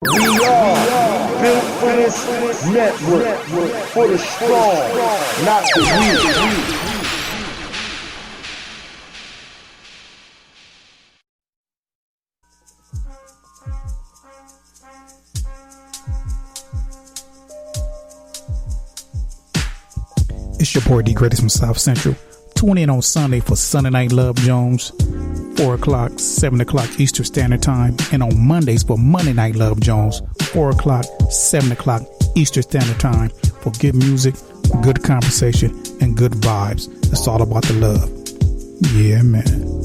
We are built for this network, for the strong, not the weak. It's your boy D Greatest from South Central. Tune in on Sunday for Sunday Night Love Jones, 4 o'clock, 7 o'clock Eastern Standard Time, and on Mondays for Monday Night Love Jones, 4 o'clock, 7 o'clock Eastern Standard Time for good music, good conversation, and good vibes. It's all about the love. Yeah, man.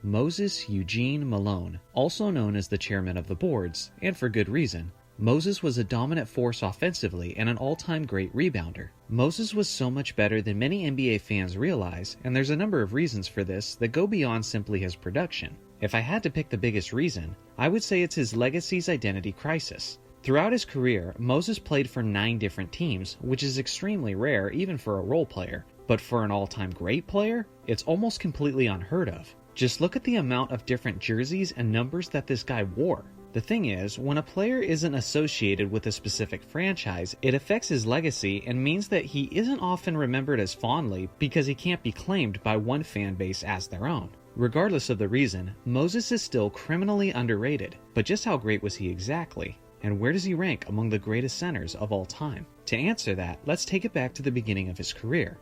Moses Eugene Malone, also known as the chairman of the boards, and for good reason. Moses was a dominant force offensively and an all-time great rebounder. Moses was so much better than many NBA fans realize, and there's a number of reasons for this that go beyond simply his production. If I had to pick the biggest reason, I would say it's his legacy's identity crisis. Throughout his career, Moses played for 9 different teams, which is extremely rare even for a role player. But for an all-time great player, it's almost completely unheard of. Just look at the amount of different jerseys and numbers that this guy wore. The thing is, when a player isn't associated with a specific franchise, it affects his legacy and means that he isn't often remembered as fondly because he can't be claimed by one fan base as their own. Regardless of the reason, Moses is still criminally underrated. But just how great was he exactly? And where does he rank among the greatest centers of all time? To answer that, let's take it back to the beginning of his career.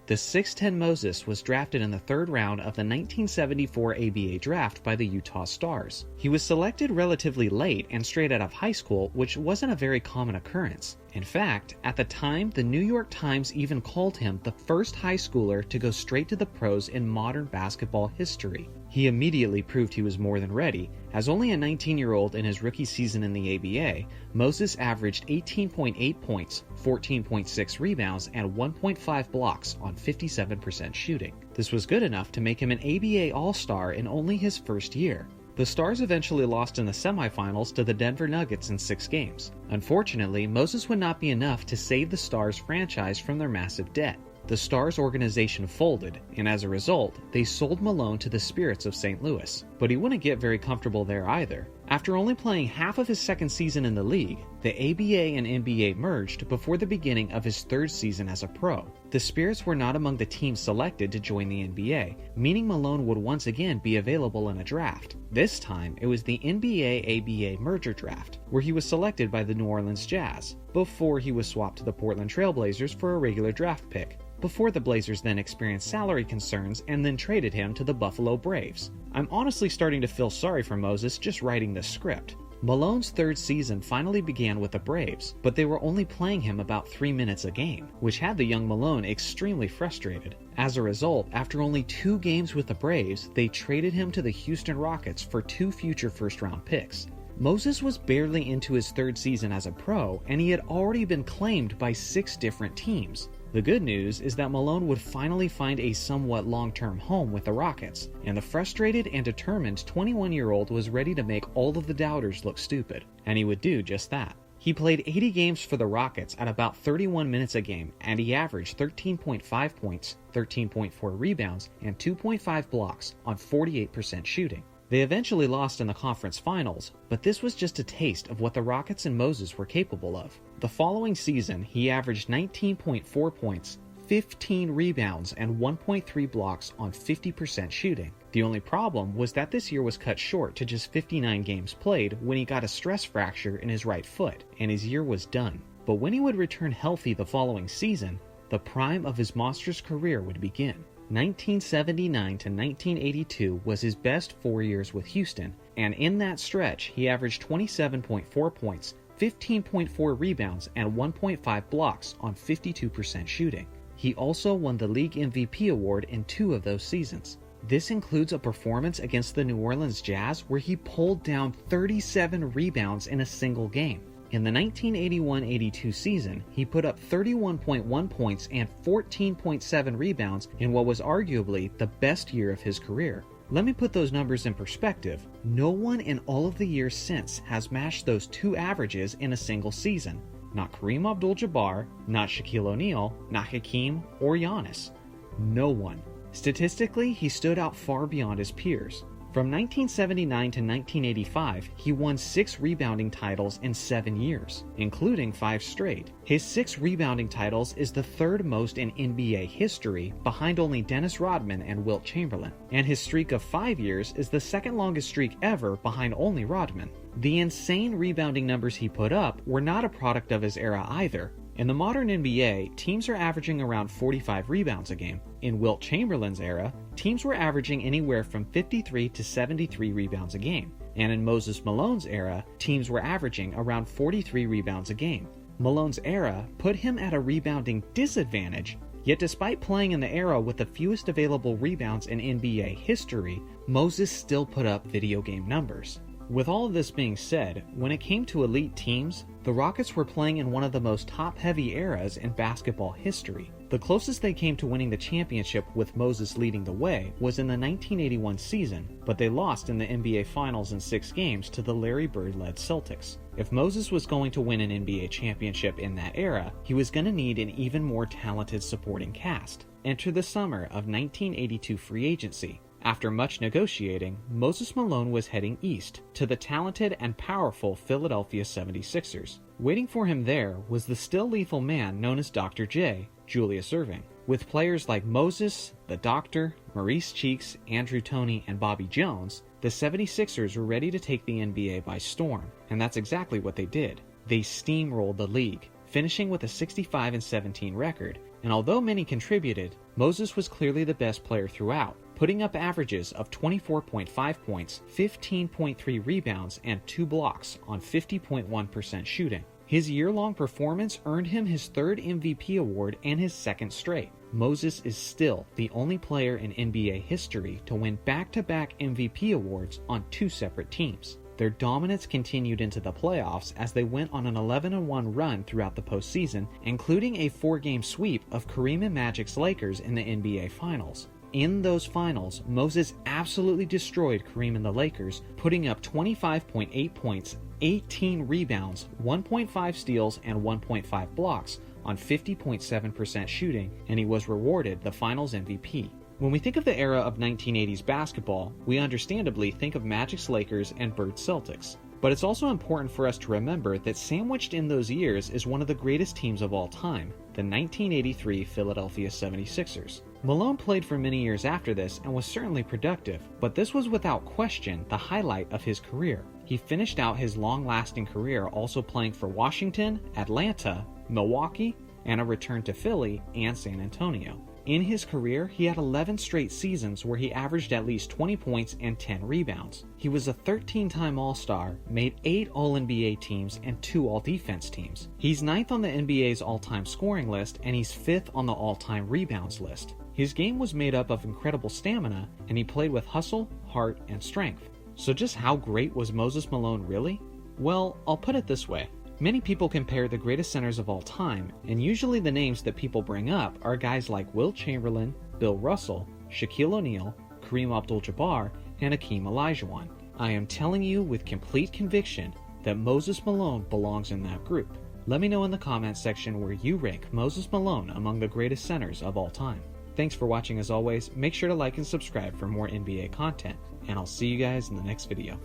The 6'10 Moses was drafted in the 3rd round of the 1974 ABA draft by the Utah Stars. He was selected relatively late and straight out of high school, which wasn't a very common occurrence. In fact, at the time, the New York Times even called him the first high schooler to go straight to the pros in modern basketball history. He immediately proved he was more than ready. As only a 19-year-old in his rookie season in the ABA, Moses averaged 18.8 points, 14.6 rebounds, and 1.5 blocks on 57% shooting. This was good enough to make him an ABA All-Star in only his first year. The Stars eventually lost in the semifinals to the Denver Nuggets in 6 games. Unfortunately, Moses would not be enough to save the Stars franchise from their massive debt. The Stars organization folded, and as a result, they sold Malone to the Spirits of St. Louis. But he wouldn't get very comfortable there either. After only playing half of his second season in the league, the ABA and NBA merged before the beginning of his 3rd season as a pro. The Spirits were not among the teams selected to join the NBA, meaning Malone would once again be available in a draft. This time, it was the NBA-ABA merger draft, where he was selected by the New Orleans Jazz, before he was swapped to the Portland Trail Blazers for a regular draft pick. Before the Blazers then experienced salary concerns and then traded him to the Buffalo Braves. I'm honestly starting to feel sorry for Moses just writing this script. Malone's 3rd season finally began with the Braves, but they were only playing him about 3 minutes a game, which had the young Malone extremely frustrated. As a result, after only 2 games with the Braves, they traded him to the Houston Rockets for 2 future first-round picks. Moses was barely into his 3rd season as a pro, and he had already been claimed by 6 different teams. The good news is that Malone would finally find a somewhat long-term home with the Rockets, and the frustrated and determined 21-year-old was ready to make all of the doubters look stupid, and he would do just that. He played 80 games for the Rockets at about 31 minutes a game, and he averaged 13.5 points, 13.4 rebounds, and 2.5 blocks on 48% shooting. They eventually lost in the conference finals, but this was just a taste of what the Rockets and Moses were capable of. The following season, he averaged 19.4 points, 15 rebounds, and 1.3 blocks on 50% shooting. The only problem was that this year was cut short to just 59 games played when he got a stress fracture in his right foot, and his year was done. But when he would return healthy the following season, the prime of his monstrous career would begin. 1979 to 1982 was his best 4 years with Houston, and in that stretch, he averaged 27.4 points, 15.4 rebounds, and 1.5 blocks on 52% shooting. He also won the league MVP award in 2 of those seasons. This includes a performance against the New Orleans Jazz where he pulled down 37 rebounds in a single game. In the 1981-82 season, he put up 31.1 points and 14.7 rebounds in what was arguably the best year of his career. Let me put those numbers in perspective. No one in all of the years since has matched those 2 averages in a single season. Not Kareem Abdul-Jabbar, not Shaquille O'Neal, not Hakeem or Giannis. No one. Statistically, he stood out far beyond his peers. From 1979 to 1985, he won 6 rebounding titles in 7 years, including 5 straight. His 6 rebounding titles is the 3rd most in NBA history, behind only Dennis Rodman and Wilt Chamberlain. And his streak of 5 years is the 2nd longest streak ever, behind only Rodman. The insane rebounding numbers he put up were not a product of his era either. In the modern NBA, teams are averaging around 45 rebounds a game. In Wilt Chamberlain's era, teams were averaging anywhere from 53 to 73 rebounds a game. And in Moses Malone's era, teams were averaging around 43 rebounds a game. Malone's era put him at a rebounding disadvantage, yet despite playing in the era with the fewest available rebounds in NBA history, Moses still put up video game numbers. With all of this being said, when it came to elite teams, the Rockets were playing in one of the most top-heavy eras in basketball history. The closest they came to winning the championship with Moses leading the way was in the 1981 season, but they lost in the NBA Finals in 6 games to the Larry Bird-led Celtics. If Moses was going to win an NBA championship in that era, he was going to need an even more talented supporting cast. Enter the summer of 1982 free agency. After much negotiating, Moses Malone was heading east to the talented and powerful Philadelphia 76ers. Waiting for him there was the still lethal man known as Dr. J, Julius Erving. With players like Moses, the Doctor, Maurice Cheeks, Andrew Toney, and Bobby Jones, the 76ers were ready to take the NBA by storm, and that's exactly what they did. They steamrolled the league, finishing with a 65-17 record, and although many contributed, Moses was clearly the best player throughout, putting up averages of 24.5 points, 15.3 rebounds, and 2 blocks on 50.1% shooting. His year-long performance earned him his 3rd MVP award and his 2nd straight. Moses is still the only player in NBA history to win back-to-back MVP awards on 2 separate teams. Their dominance continued into the playoffs as they went on an 11-1 run throughout the postseason, including a 4-game sweep of Kareem and Magic's Lakers in the NBA Finals. In those finals, Moses absolutely destroyed Kareem and the Lakers, putting up 25.8 points, 18 rebounds, 1.5 steals, and 1.5 blocks on 50.7% shooting, and he was rewarded the Finals MVP. When we think of the era of 1980s basketball, we understandably think of Magic's Lakers and Bird's Celtics. But it's also important for us to remember that sandwiched in those years is one of the greatest teams of all time, the 1983 Philadelphia 76ers. Malone played for many years after this and was certainly productive, but this was without question the highlight of his career. He finished out his long-lasting career also playing for Washington, Atlanta, Milwaukee, and a return to Philly and San Antonio. In his career, he had 11 straight seasons where he averaged at least 20 points and 10 rebounds. He was a 13-time All-Star, made 8 All-NBA teams and 2 All-Defense teams. He's 9th on the NBA's all-time scoring list, and he's 5th on the all-time rebounds list. His game was made up of incredible stamina, and he played with hustle, heart, and strength. So just how great was Moses Malone really? Well, I'll put it this way. Many people compare the greatest centers of all time, and usually the names that people bring up are guys like Wilt Chamberlain, Bill Russell, Shaquille O'Neal, Kareem Abdul-Jabbar, and Hakeem Olajuwon. I am telling you with complete conviction that Moses Malone belongs in that group. Let me know in the comments section where you rank Moses Malone among the greatest centers of all time. Thanks for watching as always. Make sure to like and subscribe for more NBA content, and I'll see you guys in the next video.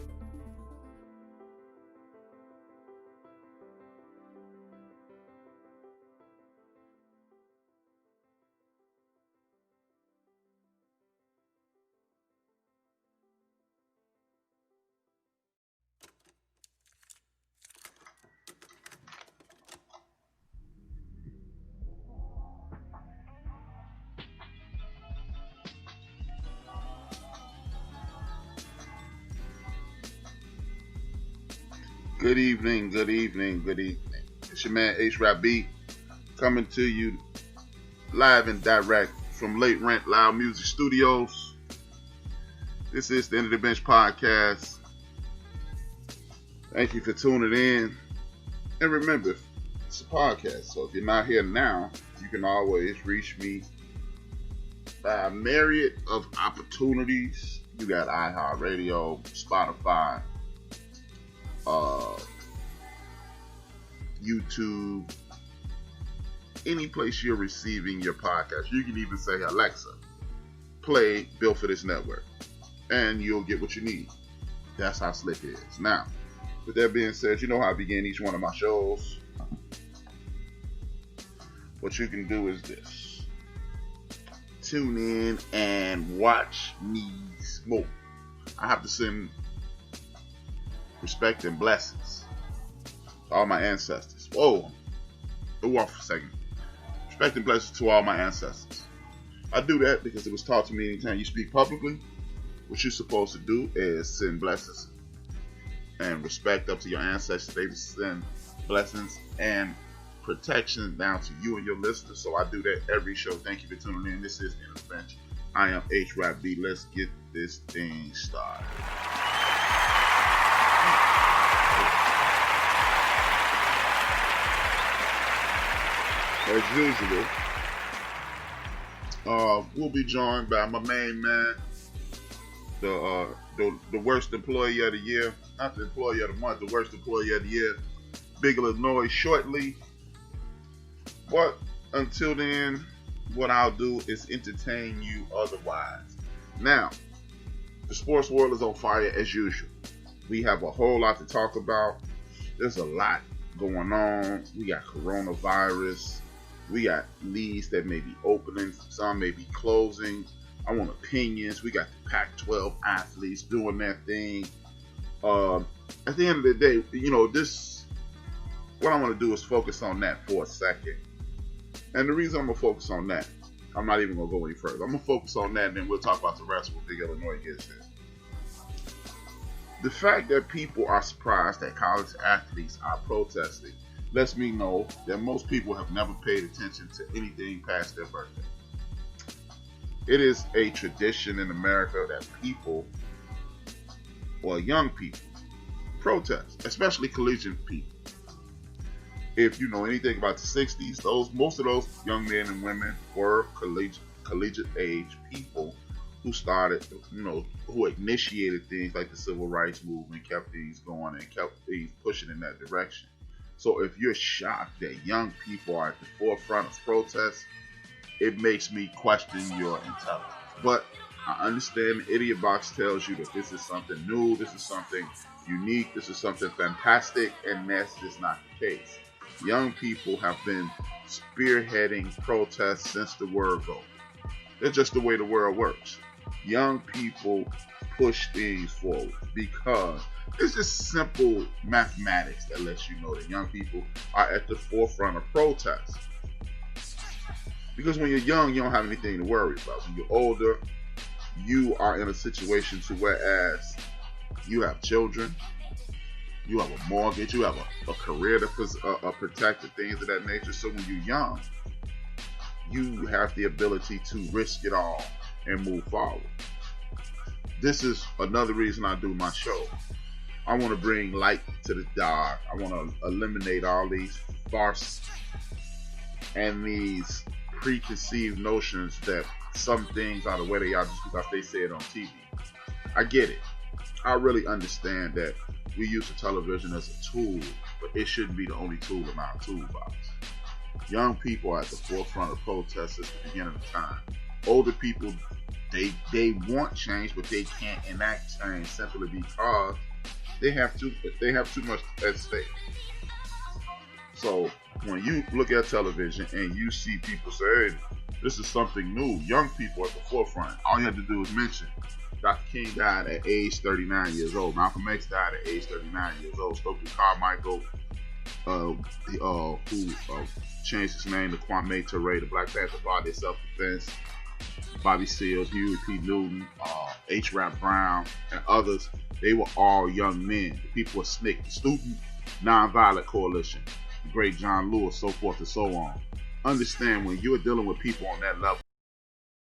Good evening. It's your man H-Rap B coming to you live and direct from Late Rent Loud Music Studios. This is the End of the Bench Podcast. Thank you for tuning in. And remember, it's a podcast, so if you're not here now, you can always reach me by a myriad of opportunities. You got iHeartRadio, Spotify, YouTube, any place you're receiving your podcast. You can even say, Alexa, play Built for This Network, and you'll get what you need. That's how slick it is. Now, with that being said, you know how I begin each one of my shows. What you can do is this. Tune in and watch me smoke. I have to send respect and blessings to all my ancestors. Whoa. Go off for a second. Respect and blessings to all my ancestors. I do that because it was taught to me anytime you speak publicly, what you're supposed to do is send blessings and respect up to your ancestors. They send blessings and protection down to you and your listeners. So I do that every show. Thank you for tuning in. This is In the Bench. I am H-Rap B. Let's get this thing started. As usual, we'll be joined by my main man, the worst employee of the year, not the employee of the month, the worst employee of the year, Big Illinois, shortly. But until then, what I'll do is entertain you otherwise. Now, the sports world is on fire as usual. We have a whole lot to talk about. There's a lot going on. We got coronavirus. We got leagues that may be opening. Some may be closing. I want opinions. We got the Pac-12 athletes doing their thing. At the end of the day, what I want to do is focus on that for a second. And the reason I'm going to focus on that, I'm not even going to go any further. I'm going to focus on that, and then we'll talk about the rest when Big Illinois gets here. The fact that people are surprised that college athletes are protesting lets me know that most people have never paid attention to anything past their birthday. It is a tradition in America that people, or young people, protest, especially collegiate people. If you know anything about the 60s, most of those young men and women were collegiate age people who started, who initiated things like the civil rights movement, kept things going and kept things pushing in that direction. So if you're shocked that young people are at the forefront of protests, it makes me question your intelligence. But I understand the idiot box tells you that this is something new, this is something unique, this is something fantastic, and that's just not the case. Young people have been spearheading protests since the word go. It's just the way the world works. Young people push things forward because it's just simple mathematics that lets you know that young people are at the forefront of protests. Because when you're young, you don't have anything to worry about. When you're older, you are in a situation to whereas you have children, you have a mortgage, you have a career to protect and things of that nature. So when you're young, you have the ability to risk it all and move forward. This is another reason I do my show. I want to bring light to the dark. I want to eliminate all these farce and these preconceived notions that some things are the way they are just because they say it on TV. I get it. I really understand that we use the television as a tool, but it shouldn't be the only tool in our toolbox. Young people are at the forefront of protests at the beginning of time. Older people, they want change, but they can't enact change simply because they have too much at stake. So when you look at television and you see people say, hey, this is something new, young people at the forefront, all you have to do is mention Dr. King died at age 39 years old. Malcolm X died at age 39 years old. Stokely Carmichael, who changed his name to Kwame Ture, the Black Panther Party of Self-Defense, Bobby Seals, Huey P. Newton, H. Rap Brown, and others, they were all young men. The people were SNCC, the Student Nonviolent Coalition, the great John Lewis, so forth and so on. understand when you're dealing with people on that level,